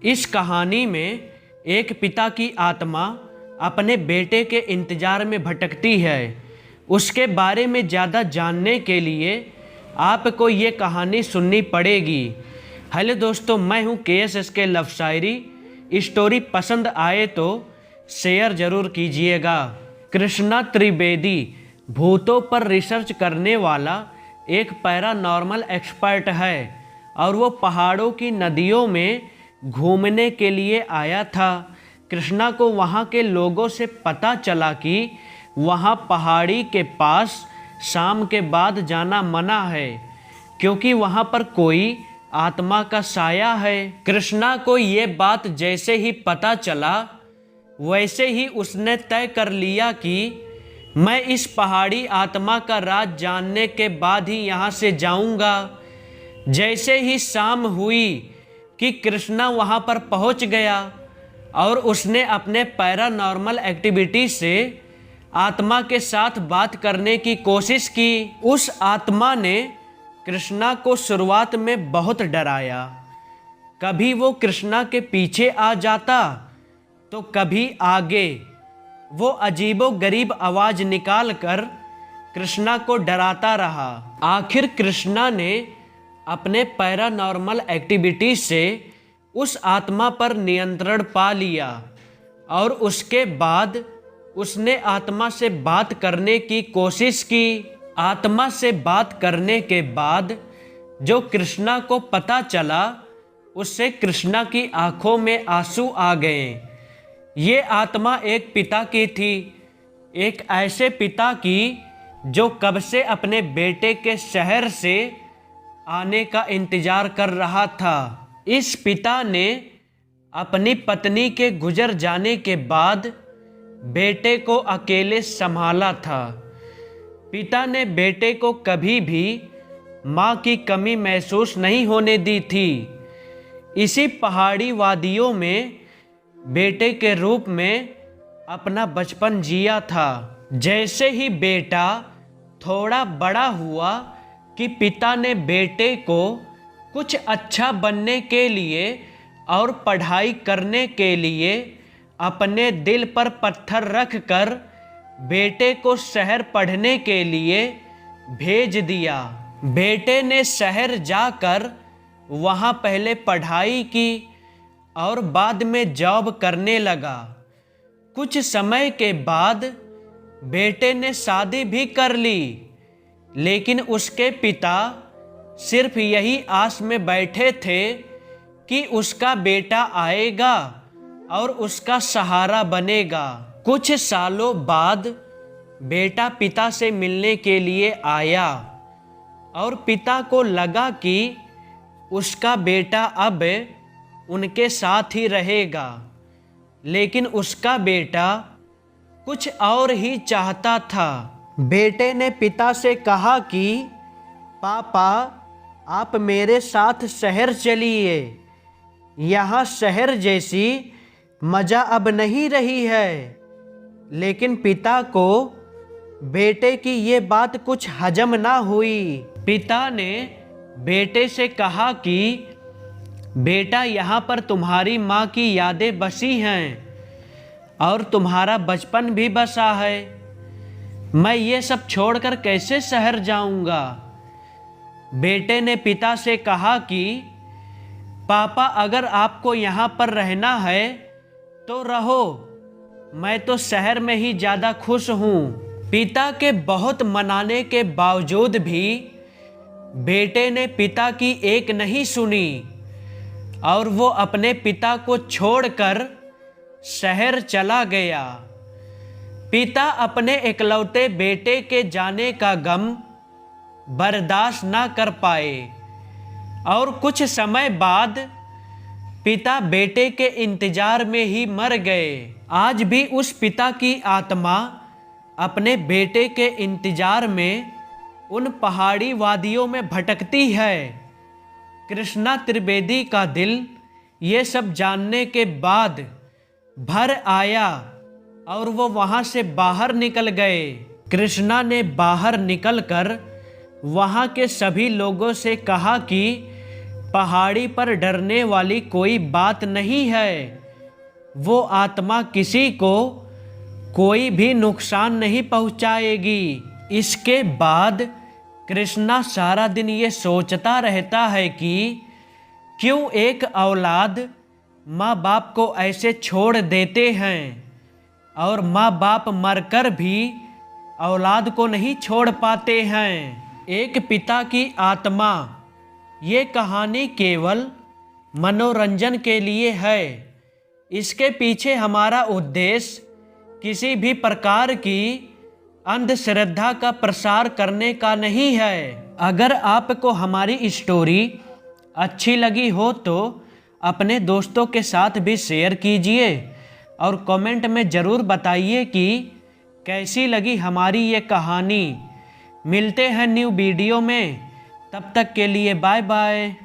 इस कहानी में एक पिता की आत्मा अपने बेटे के इंतज़ार में भटकती है। उसके बारे में ज़्यादा जानने के लिए आपको ये कहानी सुननी पड़ेगी। हेलो दोस्तों, मैं हूँ KSS के लव शायरी। स्टोरी पसंद आए तो शेयर ज़रूर कीजिएगा। कृष्णा त्रिवेदी भूतों पर रिसर्च करने वाला एक पैरानॉर्मल एक्सपर्ट है और वो पहाड़ों की नदियों में घूमने के लिए आया था। कृष्णा को वहाँ के लोगों से पता चला कि वहाँ पहाड़ी के पास शाम के बाद जाना मना है, क्योंकि वहाँ पर कोई आत्मा का साया है। कृष्णा को ये बात जैसे ही पता चला, वैसे ही उसने तय कर लिया कि मैं इस पहाड़ी आत्मा का राज जानने के बाद ही यहाँ से जाऊँगा। जैसे ही शाम हुई कि कृष्णा वहाँ पर पहुँच गया और उसने अपने पैरानॉर्मल एक्टिविटी से आत्मा के साथ बात करने की कोशिश की। उस आत्मा ने कृष्णा को शुरुआत में बहुत डराया। कभी वो कृष्णा के पीछे आ जाता तो कभी आगे। वो अजीबोगरीब आवाज़ निकाल कर कृष्णा को डराता रहा। आखिर कृष्णा ने अपने पैरानॉर्मल एक्टिविटी से उस आत्मा पर नियंत्रण पा लिया और उसके बाद उसने आत्मा से बात करने की कोशिश की। आत्मा से बात करने के बाद जो कृष्णा को पता चला, उससे कृष्णा की आंखों में आंसू आ गए। ये आत्मा एक पिता की थी, एक ऐसे पिता की जो कब से अपने बेटे के शहर से आने का इंतजार कर रहा था। इस पिता ने अपनी पत्नी के गुजर जाने के बाद बेटे को अकेले संभाला था। पिता ने बेटे को कभी भी माँ की कमी महसूस नहीं होने दी थी। इसी पहाड़ी वादियों में बेटे के रूप में अपना बचपन जिया था। जैसे ही बेटा थोड़ा बड़ा हुआ कि पिता ने बेटे को कुछ अच्छा बनने के लिए और पढ़ाई करने के लिए अपने दिल पर पत्थर रख कर बेटे को शहर पढ़ने के लिए भेज दिया। बेटे ने शहर जाकर वहाँ पहले पढ़ाई की और बाद में जॉब करने लगा। कुछ समय के बाद बेटे ने शादी भी कर ली, लेकिन उसके पिता सिर्फ यही आस में बैठे थे कि उसका बेटा आएगा और उसका सहारा बनेगा। कुछ सालों बाद बेटा पिता से मिलने के लिए आया और पिता को लगा कि उसका बेटा अब उनके साथ ही रहेगा, लेकिन उसका बेटा कुछ और ही चाहता था। बेटे ने पिता से कहा कि पापा, आप मेरे साथ शहर चलिए। यहाँ शहर जैसी मज़ा अब नहीं रही है। लेकिन पिता को बेटे की ये बात कुछ हजम ना हुई। पिता ने बेटे से कहा कि बेटा, यहाँ पर तुम्हारी माँ की यादें बसी हैं और तुम्हारा बचपन भी बसा है। मैं ये सब छोड़कर कैसे शहर जाऊँगा। बेटे ने पिता से कहा कि पापा, अगर आपको यहाँ पर रहना है तो रहो, मैं तो शहर में ही ज़्यादा खुश हूँ। पिता के बहुत मनाने के बावजूद भी बेटे ने पिता की एक नहीं सुनी और वो अपने पिता को छोड़कर शहर चला गया। पिता अपने इकलौते बेटे के जाने का गम बर्दाश्त ना कर पाए और कुछ समय बाद पिता बेटे के इंतजार में ही मर गए। आज भी उस पिता की आत्मा अपने बेटे के इंतजार में उन पहाड़ी वादियों में भटकती है। कृष्णा त्रिवेदी का दिल ये सब जानने के बाद भर आया और वो वहाँ से बाहर निकल गए। कृष्णा ने बाहर निकलकर वहाँ के सभी लोगों से कहा कि पहाड़ी पर डरने वाली कोई बात नहीं है। वो आत्मा किसी को कोई भी नुकसान नहीं पहुंचाएगी। इसके बाद कृष्णा सारा दिन ये सोचता रहता है कि क्यों एक औलाद माँ बाप को ऐसे छोड़ देते हैं और माँ बाप मरकर भी औलाद को नहीं छोड़ पाते हैं। एक पिता की आत्मा। ये कहानी केवल मनोरंजन के लिए है। इसके पीछे हमारा उद्देश्य किसी भी प्रकार की अंधश्रद्धा का प्रसार करने का नहीं है। अगर आपको हमारी स्टोरी अच्छी लगी हो तो अपने दोस्तों के साथ भी शेयर कीजिए और कमेंट में ज़रूर बताइए कि कैसी लगी हमारी ये कहानी। मिलते हैं न्यू वीडियो में, तब तक के लिए बाय बाय।